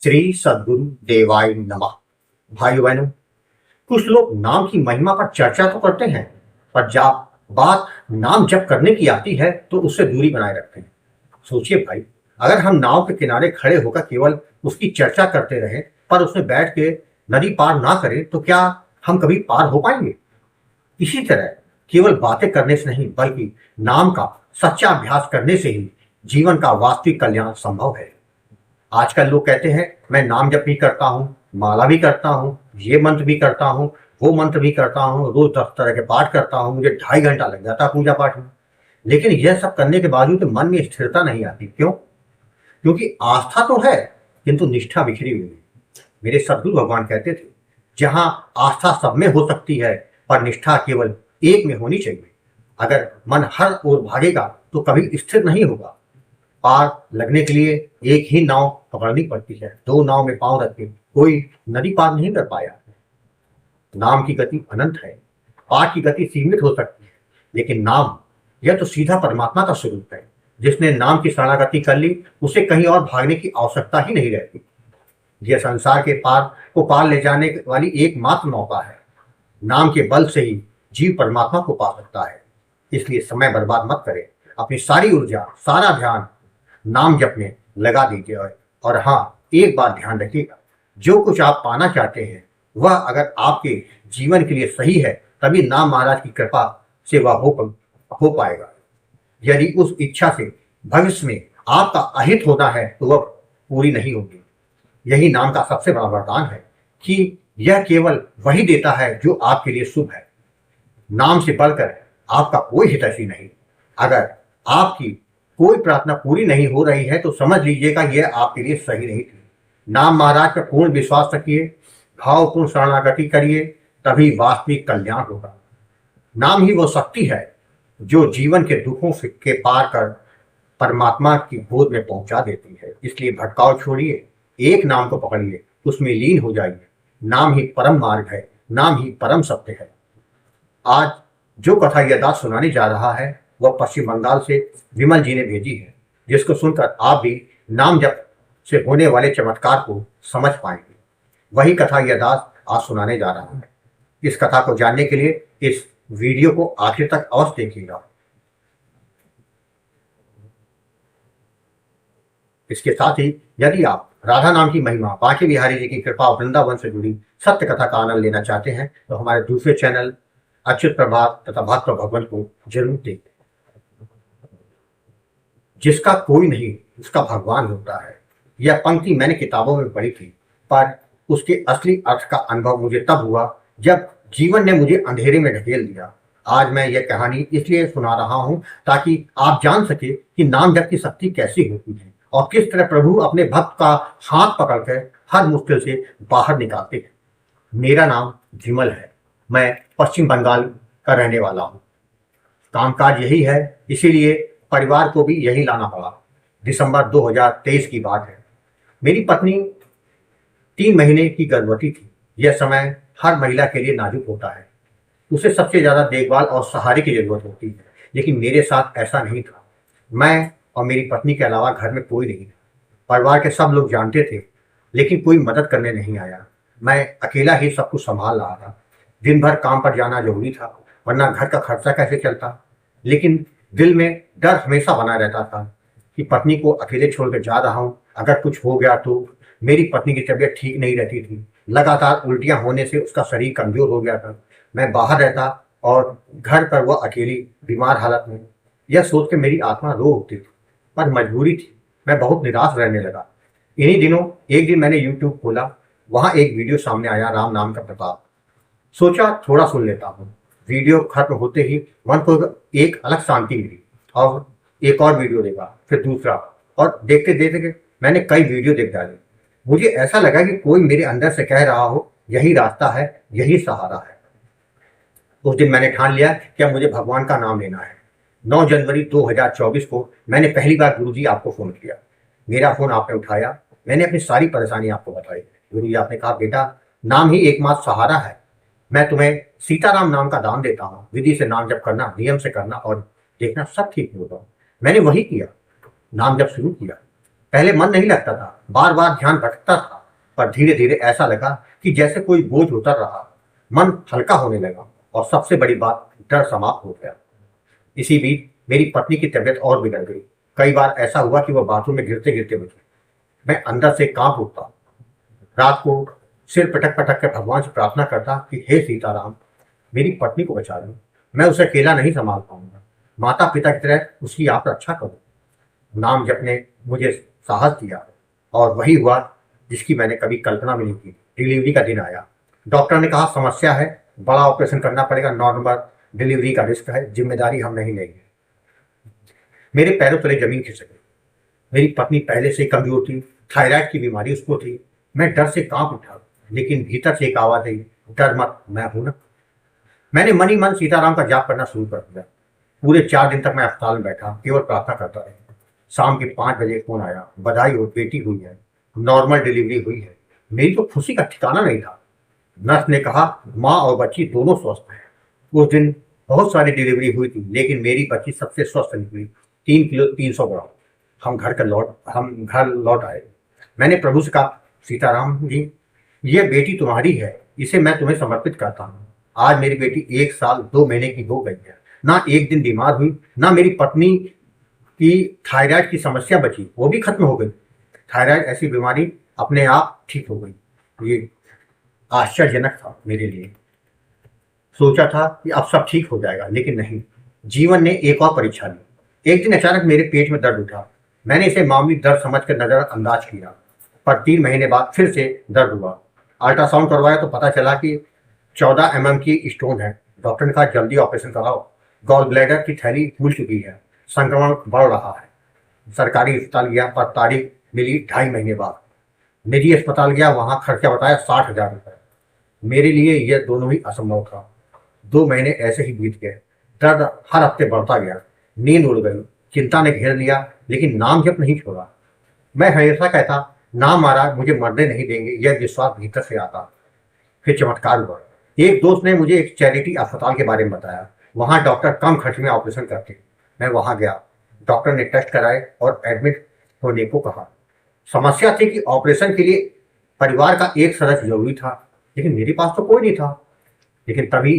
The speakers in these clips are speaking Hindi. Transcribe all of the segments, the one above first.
श्री सद्गुरु देवाय नमः। भाइयों बहनों, कुछ लोग नाम की महिमा पर चर्चा तो करते हैं, पर जब बात नाम जप करने की आती है तो उससे दूरी बनाए रखते हैं। सोचिए भाई, अगर हम नाव के किनारे खड़े होकर केवल उसकी चर्चा करते रहें पर उसमें बैठ के नदी पार ना करें तो क्या हम कभी पार हो पाएंगे? इसी तरह केवल बातें करने से नहीं बल्कि नाम का सच्चा अभ्यास करने से ही जीवन का वास्तविक कल्याण संभव है। आजकल लोग कहते हैं मैं नाम जप भी करता हूँ, माला भी करता हूँ, ये मंत्र भी करता हूँ, वो मंत्र भी करता हूँ, रोज 10 तरह के पाठ करता हूँ, मुझे 2.5 घंटा लग जाता है पूजा पाठ में। लेकिन यह सब करने के बावजूद तो मन में स्थिरता नहीं आती। क्यों? क्योंकि आस्था तो है किंतु निष्ठा बिखरी हुई है। मेरे सद्गुरु भगवान कहते थे, जहां आस्था सब में हो सकती है पर निष्ठा केवल एक में होनी चाहिए। अगर मन हर ओर भागेगा तो कभी स्थिर नहीं होगा। पार लगने के लिए एक ही नाव पकड़नी पड़ती है। 2 नाव में पांव रख के कोई नदी पार नहीं कर पाया। नाम की गति अनंत है, पाठ की गति सीमित हो सकती है, लेकिन नाम यह तो सीधा परमात्मा का स्वरूप है। जिसने नाम की शरणागति कर ली उसे कहीं और भागने की आवश्यकता ही नहीं रहती। यह संसार के पार ले जाने वाली एकमात्र नौका है। नाम के बल से ही जीव परमात्मा को पा सकता है। इसलिए समय बर्बाद मत करें, अपनी सारी ऊर्जा, सारा ध्यान नाम जप में लगा दीजिए। और हाँ, एक बात ध्यान रखिएगा, जो कुछ आप पाना चाहते हैं वह अगर आपके जीवन के लिए सही है तभी नाम महाराज की कृपा से वह हो पाएगा। यदि उस इच्छा से भविष्य में आपका अहित होना है तो वह पूरी नहीं होगी। यही नाम का सबसे बड़ा वरदान है कि यह केवल वही देता है जो आपके लिए शुभ है। नाम से बढ़कर आपका कोई हितैषी नहीं। अगर आपकी कोई प्रार्थना पूरी नहीं हो रही है तो समझ लीजिएगा यह आपके लिए सही नहीं थी। नाम महाराज पर पूर्ण विश्वास रखिए, भावपूर्ण शरणागति करिए, तभी वास्तविक कल्याण होगा। नाम ही वो शक्ति है जो जीवन के दुखों के पार कर परमात्मा की गोद में पहुंचा देती है। इसलिए भटकाव छोड़िए, एक नाम को पकड़िए, उसमें लीन हो जाइए। नाम ही परम मार्ग है, नाम ही परम सत्य है। आज जो कथा यदार्थ सुनाने जा रहा है वह पश्चिम बंगाल से विमल जी ने भेजी है, जिसको सुनकर आप भी नाम जप से होने वाले चमत्कार को समझ पाएंगे। वही कथा यदार्थ आज सुनाने जा रहा है। इस कथा को जानने के लिए इस वीडियो को आखिर तक अवश्य देखिएगा। इसके साथ ही यदि आप राधा नाम की महिमा, बांके बिहारी जी की कृपा और वृंदावन से जुड़ी सत्य कथा का आनंद लेना चाहते हैं तो हमारे दूसरे चैनल अच्युत प्रभात तथा भक्त भगवंत को जरूर देखें। जिसका कोई नहीं उसका भगवान होता है, यह पंक्ति मैंने किताबों में पढ़ी थी, पर उसके असली अर्थ का अनुभव मुझे तब हुआ जब जीवन ने मुझे अंधेरे में ढकेल दिया। आज मैं यह कहानी इसलिए सुना रहा हूं ताकि आप जान सके कि नाम जप की शक्ति कैसी होती है और किस तरह प्रभु अपने भक्त का हाथ पकड़कर हर मुश्किल से बाहर निकालते हैं। मेरा नाम विमल है, मैं पश्चिम बंगाल का रहने वाला हूँ। कामकाज यही है, इसीलिए परिवार को भी यही लाना पड़ा। दिसंबर 2023 की बात है। मेरी पत्नी 3 महीने की गर्भवती थी। यह समय हर महिला के लिए नाजुक होता है। उसे सबसे ज्यादा देखभाल और सहारे की जरूरत होती है, लेकिन मेरे साथ ऐसा नहीं था। मैं और मेरी पत्नी के अलावा घर में कोई नहीं था। परिवार के सब लोग जानते थे, लेकिन कोई मदद करने नहीं आया। मैं अकेला ही सब कुछ संभाल रहा था। दिन भर काम पर जाना जरूरी था, वरना घर का खर्चा कैसे चलता। लेकिन दिल में डर हमेशा बना रहता था कि पत्नी को अकेले छोड़कर जा रहा हूँ, अगर कुछ हो गया तो। मेरी पत्नी की तबीयत ठीक नहीं रहती थी, लगातार उल्टियां होने से उसका शरीर कमजोर हो गया था। मैं बाहर रहता और घर पर वह अकेली बीमार हालत में। यह सोच के मेरी आत्मा रो उठती थी, पर मजबूरी थी। मैं बहुत निराश रहने लगा। इन्हीं दिनों एक दिन मैंने यूट्यूब खोला, वहां एक वीडियो सामने आया, राम नाम का प्रताप। सोचा थोड़ा सुन लेता हूँ। वीडियो खत्म होते ही मन को एक अलग शांति मिली और एक और वीडियो देखा, फिर दूसरा, और देखते देखते मैंने कई वीडियो देख डाले। मुझे ऐसा लगा कि कोई मेरे अंदर से कह रहा हो यही रास्ता है, यही सहारा है। उस दिन मैंने ठान लिया कि अब मुझे भगवान का नाम लेना है। 9 जनवरी 2024 को मैंने पहली बार गुरुजी आपको फोन किया। मेरा फोन आपने उठाया। मैंने अपनी सारी परेशानी आपको बताई। गुरुजी आपने कहा, बेटा नाम ही एकमात्र सहारा है। मैं तुम्हें सीताराम नाम का दान देता हूँ। विधि से नाम जप करना, नियम से करना और देखना सब ठीक होगा। मैंने वही किया, नाम जप शुरू किया। पहले मन नहीं लगता था, बार बार ध्यान भटकता था, पर धीरे धीरे ऐसा लगा कि जैसे कोई बोझ उतर रहा, मन हल्का होने लगा और सबसे बड़ी बात, डर समाप्त हो गया। इसी बीच मेरी पत्नी की तबीयत और बिगड़ गई। कई बार ऐसा हुआ कि वह बाथरूम में गिरते गिरते बची। मैं अंदर से कांप उठता, रात को सिर पटक पटक कर भगवान से प्रार्थना करता कि हे सीताराम, मेरी पत्नी को बचा लो, मैं उसे अकेला नहीं संभाल पाऊंगा, माता पिता की तरह उसकी आप रक्षा करो। नाम जप ने मुझे साहस दिया और वही हुआ जिसकी मैंने कभी कल्पना भी नहीं की। डिलीवरी का दिन आया। डॉक्टर ने कहा समस्या है, बड़ा ऑपरेशन करना पड़ेगा, नॉर्मल डिलीवरी का रिस्क है, जिम्मेदारी हम नहीं लेंगे। मेरे पैरों तले जमीन खिसक गई। मेरी पत्नी पहले से कमजोर थी, थायराइड की बीमारी उसको थी। मैं डर से कांप उठा, लेकिन भीतर से एक आवाज आई, डर मत, मैं हूं ना। मैंने मन ही मन सीताराम का जाप करना शुरू कर दिया। पूरे 4 दिन तक मैं अस्पताल में बैठा, केवल प्रार्थना करता रहा। शाम के 5 बजे फोन आया, बधाई हो, बेटी हुई है, नॉर्मल डिलीवरी हुई है। मेरी तो खुशी का ठिकाना नहीं था। नर्स ने कहा माँ और बच्ची दोनों स्वस्थ हैं। उस दिन बहुत सारी डिलीवरी हुई थी, लेकिन मेरी बच्ची सबसे स्वस्थ निकली, 3 किलो 300 ग्राम। हम घर लौट आए। मैंने प्रभु से कहा सीताराम जी, ये बेटी तुम्हारी है, इसे मैं तुम्हें समर्पित करता हूँ। आज मेरी बेटी 1 साल 2 महीने की हो गई है, ना एक दिन बीमार हुई, ना मेरी पत्नी की थायराइड की समस्या बची, वो भी खत्म हो गई। थायराइड ऐसी बीमारी अपने आप ठीक हो गई। ये आश्चर्यजनक था मेरे लिए। सोचा था कि अब सब ठीक हो जाएगा, लेकिन नहीं। जीवन ने एक और परीक्षा ली। एक दिन अचानक मेरे पेट में दर्द उठा। मैंने इसे मामूली दर्द समझकर नजरअंदाज किया, पर 3 महीने बाद फिर से दर्द हुआ। अल्ट्रासाउंड करवाया तो पता चला कि 14 mm की स्टोन है। डॉक्टर ने कहा जल्दी ऑपरेशन कराओ, गॉल ब्लैडर की थैली फूल चुकी है, संक्रमण बढ़ रहा है। सरकारी अस्पताल गया, पर तारीख मिली 2.5 महीने बाद। निजी अस्पताल गया, वहां खर्चा बताया 60,000 रुपये। मेरे लिए यह दोनों ही असंभव था। 2 महीने ऐसे ही बीत गए। दर्द हर हफ्ते बढ़ता गया, नींद उड़ गई, चिंता ने घेर लिया, लेकिन नाम जब नहीं छोड़ा। मैं हमेशा कहता, नाम महाराज मुझे मरने नहीं देंगे, यह विश्वास भीतर से आता। फिर चमत्कार हुआ। एक दोस्त ने मुझे एक चैरिटी अस्पताल के बारे में बताया, वहां डॉक्टर कम खर्च में ऑपरेशन करते। मैं वहां गया। डॉक्टर ने टेस्ट कराए और एडमिट होने को कहा। समस्या थी कि ऑपरेशन के लिए परिवार का एक सदस्य जरूरी था, लेकिन मेरे पास तो कोई नहीं था। लेकिन तभी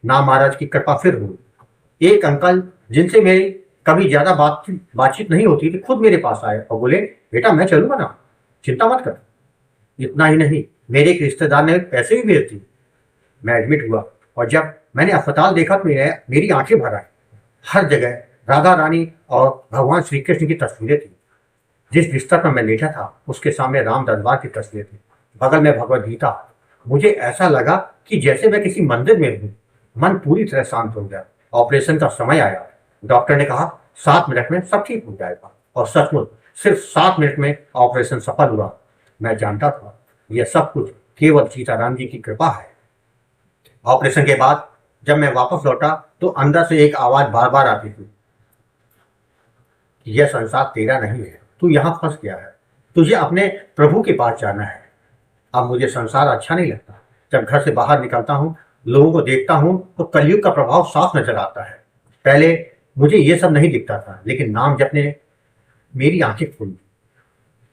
नाम महाराज की कृपा फिर हुई। एक अंकल जिनसे मेरी कभी ज्यादा बातचीत नहीं होती थी, खुद मेरे पास आए और बोले बेटा मैं चलूंगा ना, चिंता मत कर। इतना ही नहीं, मेरे एक रिश्तेदार ने पैसे भी भेज दिए। मैं एडमिट हुआ और जब मैंने अस्पताल देखा तो मेरी आंखें भर आई। हर जगह राधा रानी और भगवान श्री कृष्ण की तस्वीरें थी। जिस बिस्तर पर मैं लेटा था उसके सामने राम दरबार की तस्वीर थी, बगल में भगवद गीता। मुझे ऐसा लगा कि जैसे मैं किसी मंदिर में हूँ। मन पूरी तरह शांत हो गया। ऑपरेशन का समय आया। डॉक्टर ने कहा 7 मिनट में सब ठीक हो जाएगा, और सचमुच सिर्फ 7 मिनट में ऑपरेशन सफल हुआ। मैं जानता था यह सब कुछ केवल सीताराम जी की कृपा है। ऑपरेशन के बाद जब मैं वापस लौटा तो अंदर से एक आवाज बार बार आती थी, यह संसार तेरा नहीं है, तू यहाँ फंस गया है, तुझे अपने प्रभु के पास जाना है। अब मुझे संसार अच्छा नहीं लगता। जब घर से बाहर निकलता हूँ, लोगों को देखता हूँ, तो कलयुग का प्रभाव साफ नजर आता है। पहले मुझे ये सब नहीं दिखता था, लेकिन नाम जप ने मेरी आंखें खोली।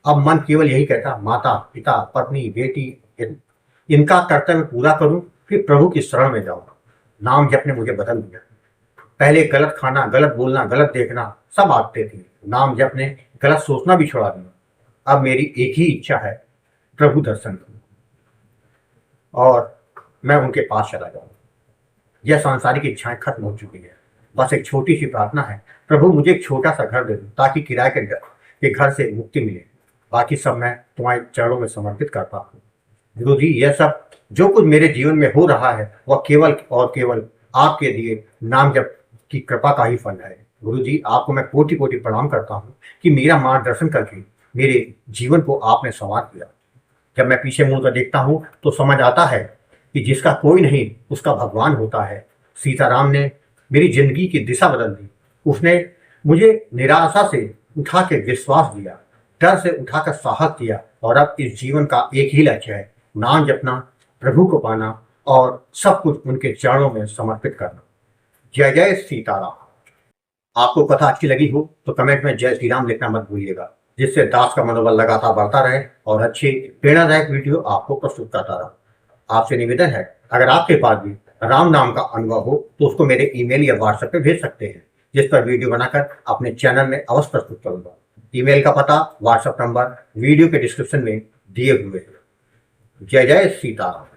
अब मन केवल यही कहता, माता पिता पत्नी बेटी इनका कर्तव्य पूरा करूं, फिर प्रभु की शरण में जाऊं। नाम जप ने मुझे बदल दिया। पहले गलत खाना, गलत बोलना, गलत देखना सब आदतें थी। नाम जप ने गलत सोचना भी छोड़ा दिया। अब मेरी एक ही इच्छा है, प्रभु दर्शन करूं और मैं उनके पास चला जाऊं। यह सांसारिक इच्छाएं खत्म हो चुकी है। बस एक छोटी सी प्रार्थना है, प्रभु मुझे एक छोटा सा घर दे दो, ताकि किराए के घर से मुक्ति मिले। बाकी सब मैं तुम्हारे चरणों में समर्पित करता हूँ। गुरु जी, यह सब जो कुछ मेरे जीवन में हो रहा है वह केवल और केवल आपके दिए नाम जप की कृपा का ही फल है। गुरु जी, आपको मैं कोटि कोटि प्रणाम करता हूँ कि मेरा मार्गदर्शन करके मेरे जीवन को आपने संवार दिया। जब मैं पीछे मुड़कर देखता हूँ तो समझ आता है कि जिसका कोई नहीं उसका भगवान होता है। सीताराम ने मेरी जिंदगी की दिशा बदल दी। उसने मुझे निराशा से उठा के विश्वास दिया, डर से उठाकर साहस दिया, और अब इस जीवन का एक ही लक्ष्य है, नाम जपना, प्रभु को पाना और सब कुछ उनके चरणों में समर्पित करना। जय जय सीताराम। आपको कथा अच्छी लगी हो तो कमेंट में जय श्री राम लिखना मत भूलिएगा। जिससे दास का मनोबल लगातार बढ़ता रहे और अच्छी प्रेरणादायक वीडियो आपको प्रस्तुत करता रहा। आपसे निवेदन है, अगर आपके पास भी राम नाम का अनुभव हो तो उसको मेरे ईमेल या व्हाट्सएप पे भेज सकते हैं, जिस पर वीडियो बनाकर अपने चैनल में अवश्य प्रस्तुत करूंगा। ईमेल का पता, व्हाट्सएप नंबर वीडियो के डिस्क्रिप्शन में दिए हुए हैं। जय जय सीताराम।